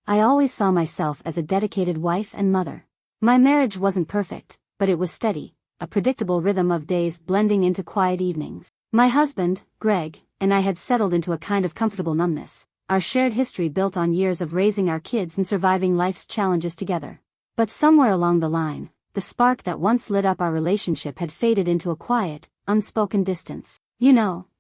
I always saw myself as a dedicated wife and mother. My marriage wasn't perfect, but it was steady, a predictable rhythm of days blending into quiet evenings. My husband, Greg, and I had settled into a kind of comfortable numbness, our shared history built on years of raising our kids and surviving life's challenges together. But somewhere along the line, the spark that once lit up our relationship had faded into a quiet, unspoken distance.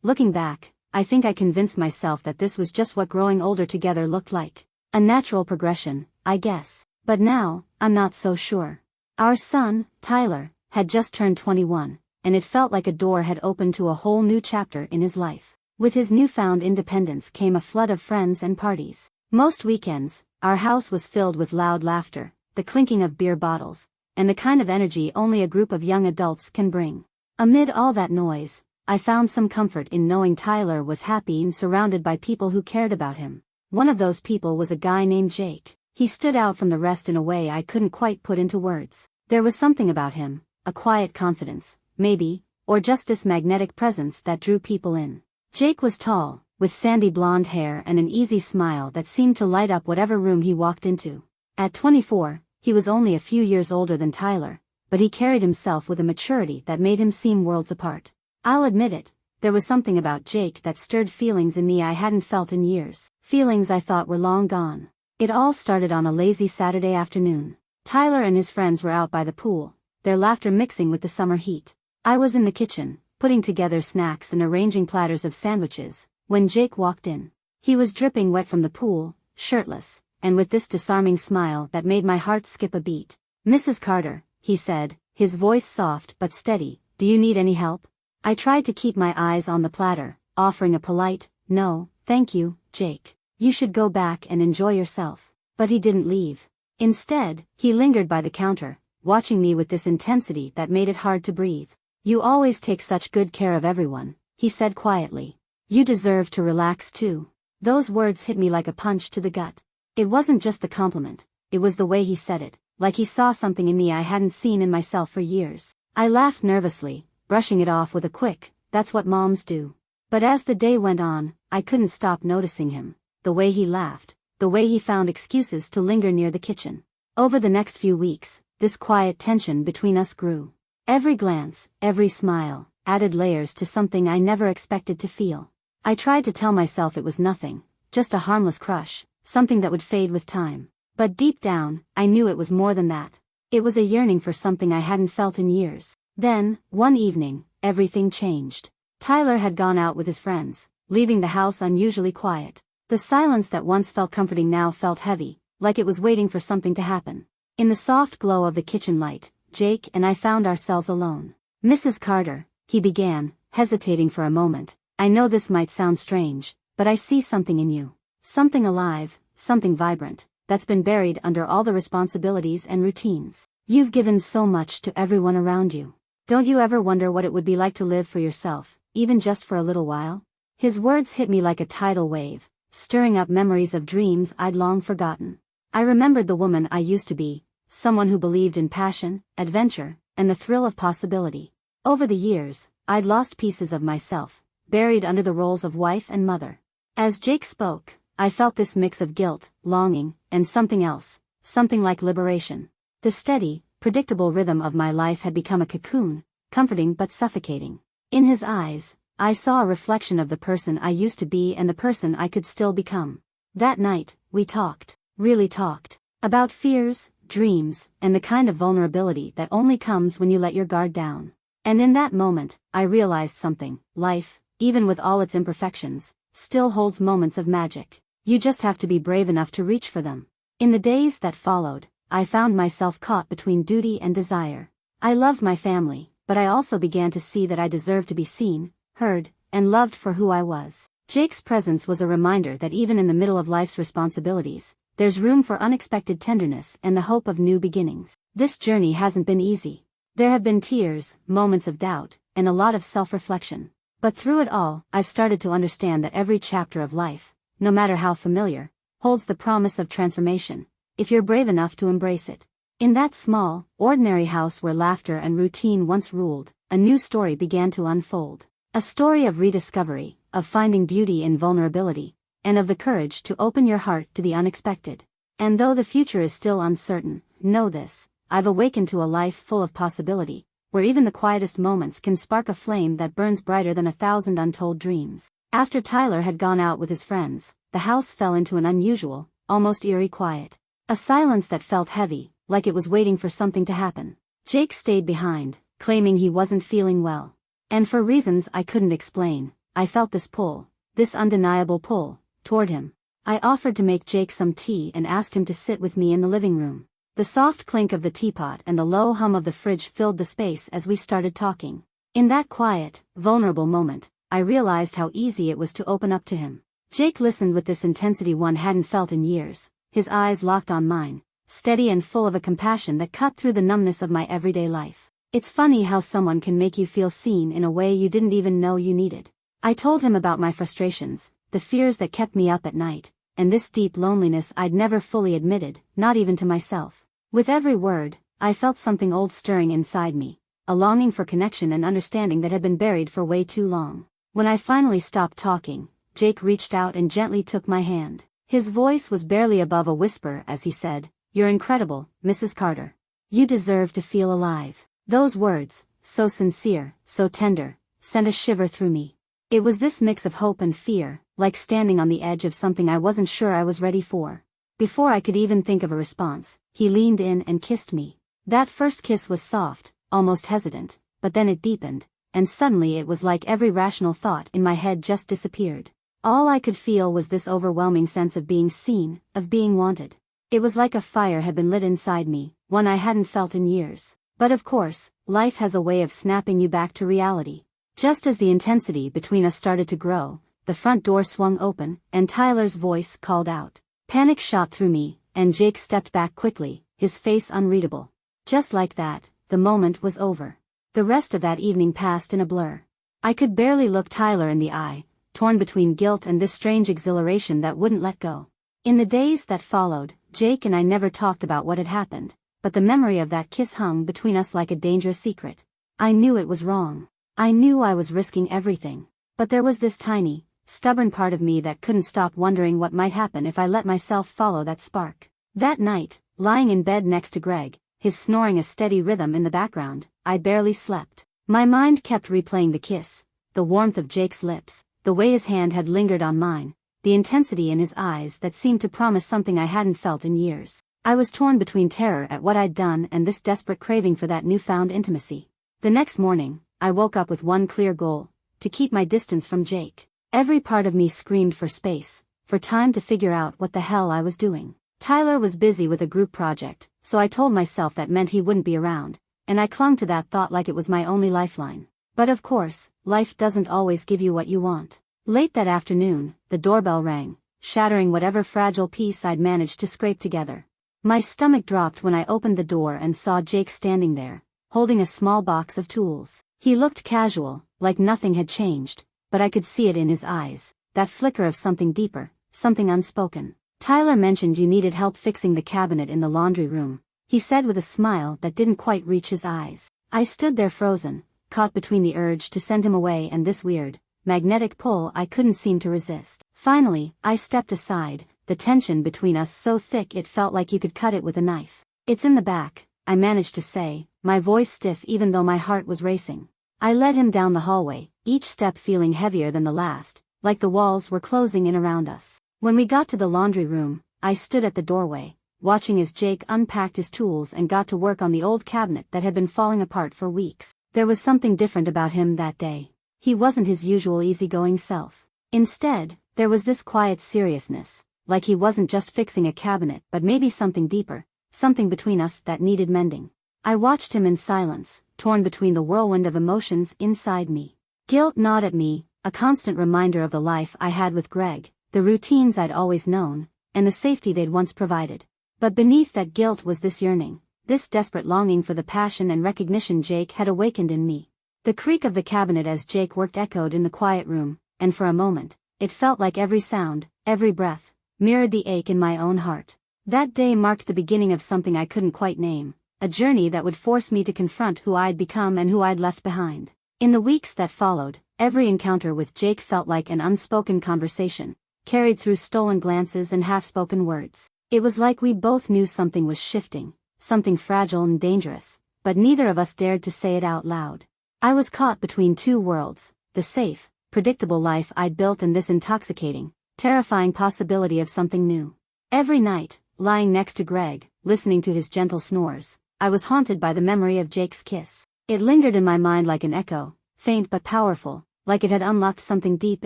Looking back, I think I convinced myself that this was just what growing older together looked like. A natural progression, I guess. But now, I'm not so sure. Our son, Tyler, had just turned 21, and it felt like a door had opened to a whole new chapter in his life. With his newfound independence came a flood of friends and parties. Most weekends, our house was filled with loud laughter, the clinking of beer bottles, and the kind of energy only a group of young adults can bring. Amid all that noise, I found some comfort in knowing Tyler was happy and surrounded by people who cared about him. One of those people was a guy named Jake. He stood out from the rest in a way I couldn't quite put into words. There was something about him, a quiet confidence, maybe, or just this magnetic presence that drew people in. Jake was tall, with sandy blonde hair and an easy smile that seemed to light up whatever room he walked into. At 24, he was only a few years older than Tyler, but he carried himself with a maturity that made him seem worlds apart. I'll admit it, there was something about Jake that stirred feelings in me I hadn't felt in years, feelings I thought were long gone. It all started on a lazy Saturday afternoon. Tyler and his friends were out by the pool, their laughter mixing with the summer heat. I was in the kitchen, putting together snacks and arranging platters of sandwiches, when Jake walked in. He was dripping wet from the pool, shirtless, and with this disarming smile that made my heart skip a beat. "Mrs. Carter," he said, his voice soft but steady, "do you need any help?" I tried to keep my eyes on the platter, offering a polite, "No, thank you, Jake. You should go back and enjoy yourself." But he didn't leave. Instead, he lingered by the counter, watching me with this intensity that made it hard to breathe. "You always take such good care of everyone," he said quietly. "You deserve to relax too." Those words hit me like a punch to the gut. It wasn't just the compliment, it was the way he said it, like he saw something in me I hadn't seen in myself for years. I laughed nervously, brushing it off with a quick, "That's what moms do." But as the day went on, I couldn't stop noticing him. The way he laughed, the way he found excuses to linger near the kitchen. Over the next few weeks, this quiet tension between us grew. Every glance, every smile, added layers to something I never expected to feel. I tried to tell myself it was nothing, just a harmless crush, something that would fade with time. But deep down, I knew it was more than that. It was a yearning for something I hadn't felt in years. Then, one evening, everything changed. Tyler had gone out with his friends, leaving the house unusually quiet. The silence that once felt comforting now felt heavy, like it was waiting for something to happen. In the soft glow of the kitchen light, Jake and I found ourselves alone. "Mrs. Carter," he began, hesitating for a moment, "I know this might sound strange, but I see something in you. Something alive, something vibrant, that's been buried under all the responsibilities and routines. You've given so much to everyone around you. Don't you ever wonder what it would be like to live for yourself, even just for a little while?" His words hit me like a tidal wave, stirring up memories of dreams I'd long forgotten. I remembered the woman I used to be, someone who believed in passion, adventure, and the thrill of possibility. Over the years, I'd lost pieces of myself, buried under the roles of wife and mother. As Jake spoke, I felt this mix of guilt, longing, and something else, something like liberation. The steady, predictable rhythm of my life had become a cocoon, comforting but suffocating. In his eyes, I saw a reflection of the person I used to be and the person I could still become. That night, we talked, really talked, about fears, dreams, and the kind of vulnerability that only comes when you let your guard down. And in that moment, I realized something. Life, even with all its imperfections, still holds moments of magic. You just have to be brave enough to reach for them. In the days that followed, I found myself caught between duty and desire. I loved my family, but I also began to see that I deserved to be seen, heard, and loved for who I was. Jake's presence was a reminder that even in the middle of life's responsibilities, there's room for unexpected tenderness and the hope of new beginnings. This journey hasn't been easy. There have been tears, moments of doubt, and a lot of self-reflection. But through it all, I've started to understand that every chapter of life, no matter how familiar, holds the promise of transformation, if you're brave enough to embrace it. In that small, ordinary house where laughter and routine once ruled, a new story began to unfold. A story of rediscovery, of finding beauty in vulnerability, and of the courage to open your heart to the unexpected. And though the future is still uncertain, know this, I've awakened to a life full of possibility, where even the quietest moments can spark a flame that burns brighter than 1,000 untold dreams. After Tyler had gone out with his friends, the house fell into an unusual, almost eerie quiet. A silence that felt heavy, like it was waiting for something to happen. Jake stayed behind, claiming he wasn't feeling well. And for reasons I couldn't explain, I felt this pull, this undeniable pull, toward him. I offered to make Jake some tea and asked him to sit with me in the living room. The soft clink of the teapot and the low hum of the fridge filled the space as we started talking. In that quiet, vulnerable moment, I realized how easy it was to open up to him. Jake listened with this intensity one hadn't felt in years, his eyes locked on mine, steady and full of a compassion that cut through the numbness of my everyday life. It's funny how someone can make you feel seen in a way you didn't even know you needed. I told him about my frustrations, the fears that kept me up at night, and this deep loneliness I'd never fully admitted, not even to myself. With every word, I felt something old stirring inside me, a longing for connection and understanding that had been buried for way too long. When I finally stopped talking, Jake reached out and gently took my hand. His voice was barely above a whisper as he said, "You're incredible, Mrs. Carter. You deserve to feel alive." Those words, so sincere, so tender, sent a shiver through me. It was this mix of hope and fear, like standing on the edge of something I wasn't sure I was ready for. Before I could even think of a response, he leaned in and kissed me. That first kiss was soft, almost hesitant, but then it deepened, and suddenly it was like every rational thought in my head just disappeared. All I could feel was this overwhelming sense of being seen, of being wanted. It was like a fire had been lit inside me, one I hadn't felt in years. But of course, life has a way of snapping you back to reality. Just as the intensity between us started to grow, the front door swung open, and Tyler's voice called out. Panic shot through me, and Jake stepped back quickly, his face unreadable. Just like that, the moment was over. The rest of that evening passed in a blur. I could barely look Tyler in the eye, torn between guilt and this strange exhilaration that wouldn't let go. In the days that followed, Jake and I never talked about what had happened, but the memory of that kiss hung between us like a dangerous secret. I knew it was wrong. I knew I was risking everything. But there was this tiny, stubborn part of me that couldn't stop wondering what might happen if I let myself follow that spark. That night, lying in bed next to Greg, his snoring a steady rhythm in the background, I barely slept. My mind kept replaying the kiss, the warmth of Jake's lips, the way his hand had lingered on mine, the intensity in his eyes that seemed to promise something I hadn't felt in years. I was torn between terror at what I'd done and this desperate craving for that newfound intimacy. The next morning, I woke up with one clear goal, to keep my distance from Jake. Every part of me screamed for space, for time to figure out what the hell I was doing. Tyler was busy with a group project, so I told myself that meant he wouldn't be around, and I clung to that thought like it was my only lifeline. But of course, life doesn't always give you what you want. Late that afternoon, the doorbell rang, shattering whatever fragile piece I'd managed to scrape together. My stomach dropped when I opened the door and saw Jake standing there, holding a small box of tools. He looked casual, like nothing had changed, but I could see it in his eyes, that flicker of something deeper, something unspoken. Tyler mentioned you needed help fixing the cabinet in the laundry room, he said with a smile that didn't quite reach his eyes. I stood there frozen, caught between the urge to send him away and this weird, magnetic pull I couldn't seem to resist. Finally, I stepped aside, the tension between us so thick it felt like you could cut it with a knife. It's in the back, I managed to say, my voice stiff even though my heart was racing. I led him down the hallway, each step feeling heavier than the last, like the walls were closing in around us. When we got to the laundry room, I stood at the doorway, watching as Jake unpacked his tools and got to work on the old cabinet that had been falling apart for weeks. There was something different about him that day. He wasn't his usual easygoing self. Instead, there was this quiet seriousness, like he wasn't just fixing a cabinet but maybe something deeper, something between us that needed mending. I watched him in silence, torn between the whirlwind of emotions inside me. Guilt gnawed at me, a constant reminder of the life I had with Greg, the routines I'd always known, and the safety they'd once provided. But beneath that guilt was this yearning, this desperate longing for the passion and recognition Jake had awakened in me. The creak of the cabinet as Jake worked echoed in the quiet room, and for a moment, it felt like every sound, every breath, mirrored the ache in my own heart. That day marked the beginning of something I couldn't quite name, a journey that would force me to confront who I'd become and who I'd left behind. In the weeks that followed, every encounter with Jake felt like an unspoken conversation, carried through stolen glances and half-spoken words. It was like we both knew something was shifting, something fragile and dangerous, but neither of us dared to say it out loud. I was caught between two worlds, the safe, predictable life I'd built and this intoxicating, terrifying possibility of something new. Every night, lying next to Greg, listening to his gentle snores, I was haunted by the memory of Jake's kiss. It lingered in my mind like an echo, faint but powerful, like it had unlocked something deep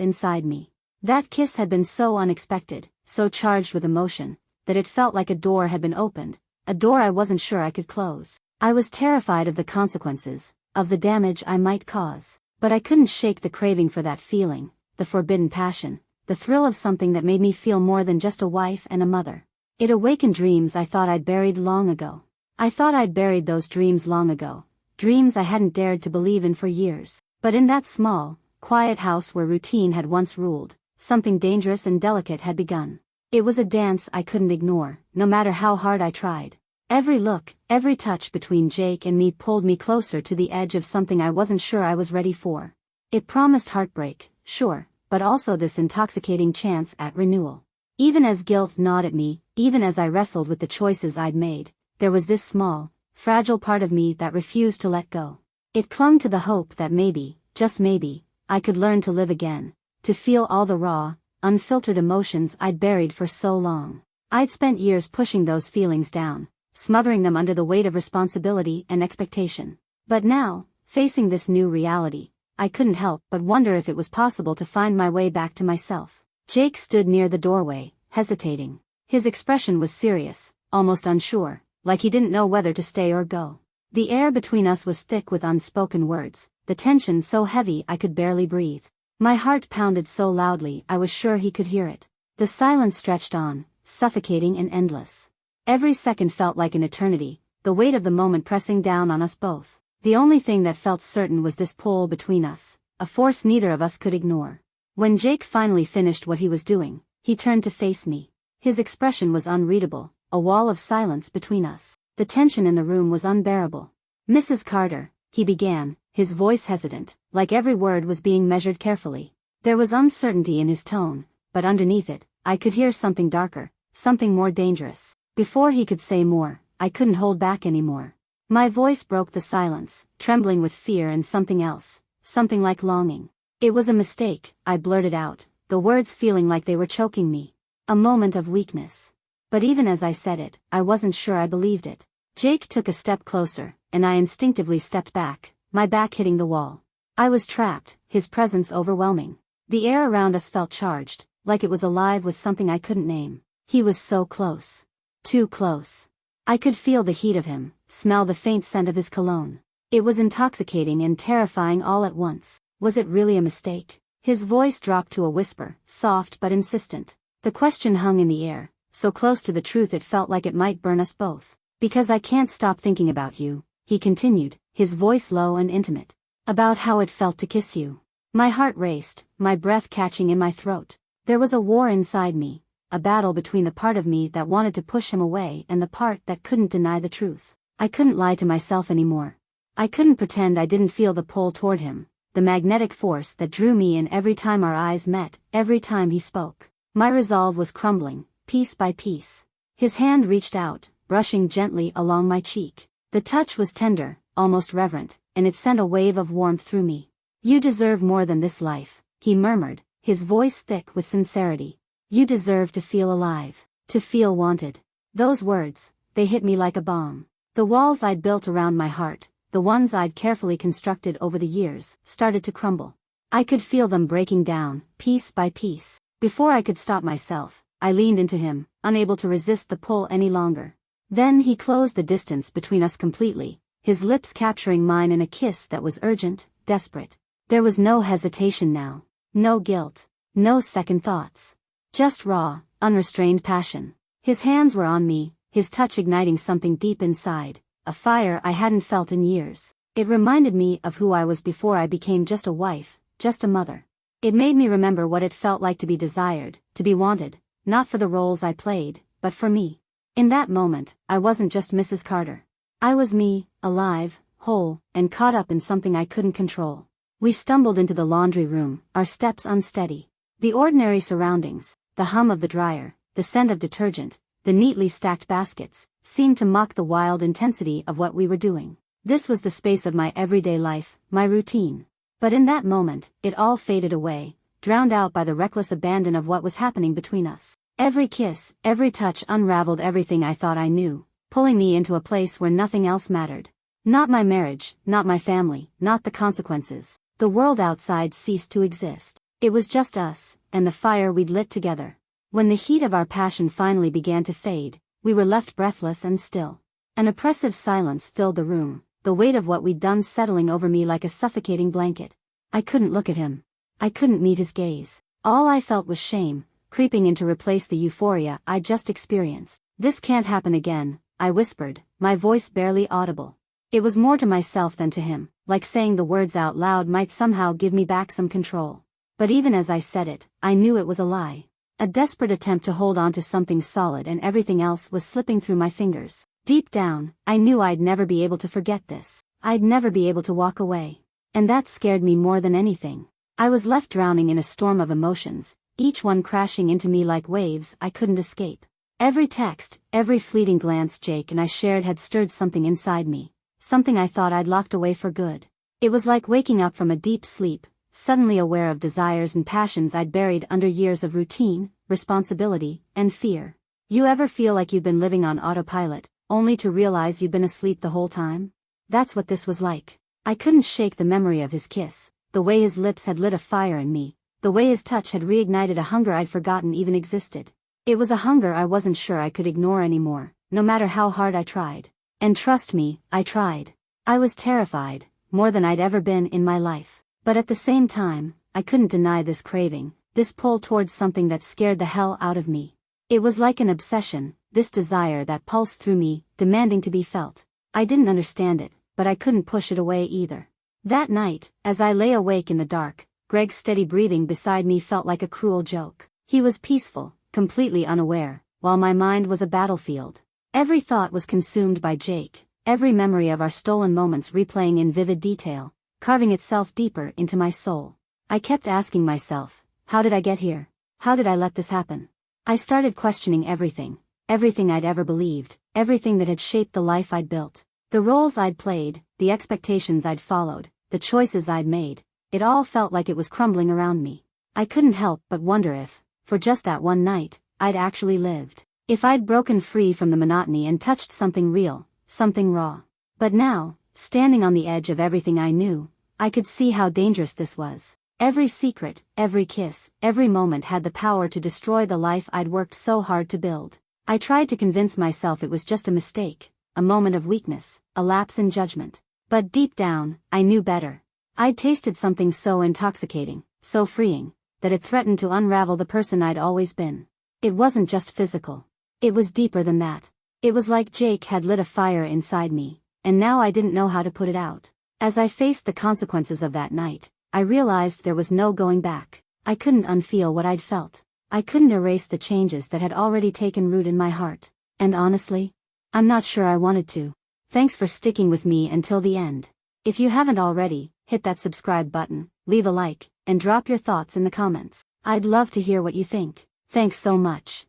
inside me. That kiss had been so unexpected, so charged with emotion, that it felt like a door had been opened, a door I wasn't sure I could close. I was terrified of the consequences, of the damage I might cause, but I couldn't shake the craving for that feeling, the forbidden passion, the thrill of something that made me feel more than just a wife and a mother. It awakened dreams I thought I'd buried long ago. I thought I'd buried those dreams long ago, dreams I hadn't dared to believe in for years. But in that small, quiet house where routine had once ruled, something dangerous and delicate had begun. It was a dance I couldn't ignore, no matter how hard I tried. Every look, every touch between Jake and me pulled me closer to the edge of something I wasn't sure I was ready for. It promised heartbreak, sure, but also this intoxicating chance at renewal. Even as guilt gnawed at me, even as I wrestled with the choices I'd made, there was this small, fragile part of me that refused to let go. It clung to the hope that maybe, just maybe, I could learn to live again, to feel all the raw, unfiltered emotions I'd buried for so long. I'd spent years pushing those feelings down, smothering them under the weight of responsibility and expectation. But now, facing this new reality, I couldn't help but wonder if it was possible to find my way back to myself. Jake stood near the doorway, hesitating. His expression was serious, almost unsure, like he didn't know whether to stay or go. The air between us was thick with unspoken words, the tension so heavy I could barely breathe. My heart pounded so loudly I was sure he could hear it. The silence stretched on, suffocating and endless. Every second felt like an eternity, the weight of the moment pressing down on us both. The only thing that felt certain was this pull between us, a force neither of us could ignore. When Jake finally finished what he was doing, he turned to face me. His expression was unreadable, a wall of silence between us. The tension in the room was unbearable. "Mrs. Carter," he began, his voice hesitant, like every word was being measured carefully. There was uncertainty in his tone, but underneath it, I could hear something darker, something more dangerous. Before he could say more, I couldn't hold back anymore. My voice broke the silence, trembling with fear and something else, something like longing. "It was a mistake," I blurted out, the words feeling like they were choking me. A moment of weakness. But even as I said it, I wasn't sure I believed it. Jake took a step closer, and I instinctively stepped back, my back hitting the wall. I was trapped, his presence overwhelming. The air around us felt charged, like it was alive with something I couldn't name. He was so close. Too close. I could feel the heat of him, smell the faint scent of his cologne. It was intoxicating and terrifying all at once. Was it really a mistake? His voice dropped to a whisper, soft but insistent. The question hung in the air, so close to the truth it felt like it might burn us both. "Because I can't stop thinking about you," he continued, his voice low and intimate. "About how it felt to kiss you." My heart raced, my breath catching in my throat. There was a war inside me, a battle between the part of me that wanted to push him away and the part that couldn't deny the truth. I couldn't lie to myself anymore. I couldn't pretend I didn't feel the pull toward him, the magnetic force that drew me in every time our eyes met, every time he spoke. My resolve was crumbling, piece by piece. His hand reached out, brushing gently along my cheek. The touch was tender, almost reverent, and it sent a wave of warmth through me. "You deserve more than this life," he murmured, his voice thick with sincerity. "You deserve to feel alive, to feel wanted." Those words, they hit me like a bomb. The walls I'd built around my heart, the ones I'd carefully constructed over the years, started to crumble. I could feel them breaking down, piece by piece. Before I could stop myself, I leaned into him, unable to resist the pull any longer. Then he closed the distance between us completely, his lips capturing mine in a kiss that was urgent, desperate. There was no hesitation now. No guilt. No second thoughts. Just raw, unrestrained passion. His hands were on me, his touch igniting something deep inside, a fire I hadn't felt in years. It reminded me of who I was before I became just a wife, just a mother. It made me remember what it felt like to be desired, to be wanted, not for the roles I played, but for me. In that moment, I wasn't just Mrs. Carter. I was me, alive, whole, and caught up in something I couldn't control. We stumbled into the laundry room, our steps unsteady. The ordinary surroundings, the hum of the dryer, the scent of detergent, the neatly stacked baskets, seemed to mock the wild intensity of what we were doing. This was the space of my everyday life, my routine. But in that moment, it all faded away, drowned out by the reckless abandon of what was happening between us. Every kiss, every touch unraveled everything I thought I knew, pulling me into a place where nothing else mattered. Not my marriage, not my family, not the consequences. The world outside ceased to exist. It was just us, and the fire we'd lit together. When the heat of our passion finally began to fade, we were left breathless and still. An oppressive silence filled the room, the weight of what we'd done settling over me like a suffocating blanket. I couldn't look at him. I couldn't meet his gaze. All I felt was shame, creeping in to replace the euphoria I'd just experienced. "This can't happen again," I whispered, my voice barely audible. It was more to myself than to him, like saying the words out loud might somehow give me back some control. But even as I said it, I knew it was a lie. A desperate attempt to hold on to something solid, and everything else was slipping through my fingers. Deep down, I knew I'd never be able to forget this. I'd never be able to walk away. And that scared me more than anything. I was left drowning in a storm of emotions, each one crashing into me like waves I couldn't escape. Every text, every fleeting glance Jake and I shared had stirred something inside me. Something I thought I'd locked away for good. It was like waking up from a deep sleep, suddenly aware of desires and passions I'd buried under years of routine, responsibility, and fear. You ever feel like you've been living on autopilot, only to realize you've been asleep the whole time? That's what this was like. I couldn't shake the memory of his kiss, the way his lips had lit a fire in me, the way his touch had reignited a hunger I'd forgotten even existed. It was a hunger I wasn't sure I could ignore anymore, no matter how hard I tried. And trust me, I tried. I was terrified, more than I'd ever been in my life. But at the same time, I couldn't deny this craving, this pull towards something that scared the hell out of me. It was like an obsession, this desire that pulsed through me, demanding to be felt. I didn't understand it, but I couldn't push it away either. That night, as I lay awake in the dark, Greg's steady breathing beside me felt like a cruel joke. He was peaceful, completely unaware, while my mind was a battlefield. Every thought was consumed by Jake, every memory of our stolen moments replaying in vivid detail, carving itself deeper into my soul. I kept asking myself, how did I get here? How did I let this happen? I started questioning everything I'd ever believed, everything that had shaped the life I'd built. The roles I'd played, the expectations I'd followed, the choices I'd made, it all felt like it was crumbling around me. I couldn't help but wonder if, for just that one night, I'd actually lived. If I'd broken free from the monotony and touched something real, something raw. But now, standing on the edge of everything I knew, I could see how dangerous this was. Every secret, every kiss, every moment had the power to destroy the life I'd worked so hard to build. I tried to convince myself it was just a mistake, a moment of weakness, a lapse in judgment. But deep down, I knew better. I'd tasted something so intoxicating, so freeing, that it threatened to unravel the person I'd always been. It wasn't just physical. It was deeper than that. It was like Jake had lit a fire inside me, and now I didn't know how to put it out. As I faced the consequences of that night, I realized there was no going back. I couldn't unfeel what I'd felt. I couldn't erase the changes that had already taken root in my heart. And honestly, I'm not sure I wanted to. Thanks for sticking with me until the end. If you haven't already, hit that subscribe button, leave a like, and drop your thoughts in the comments. I'd love to hear what you think. Thanks so much.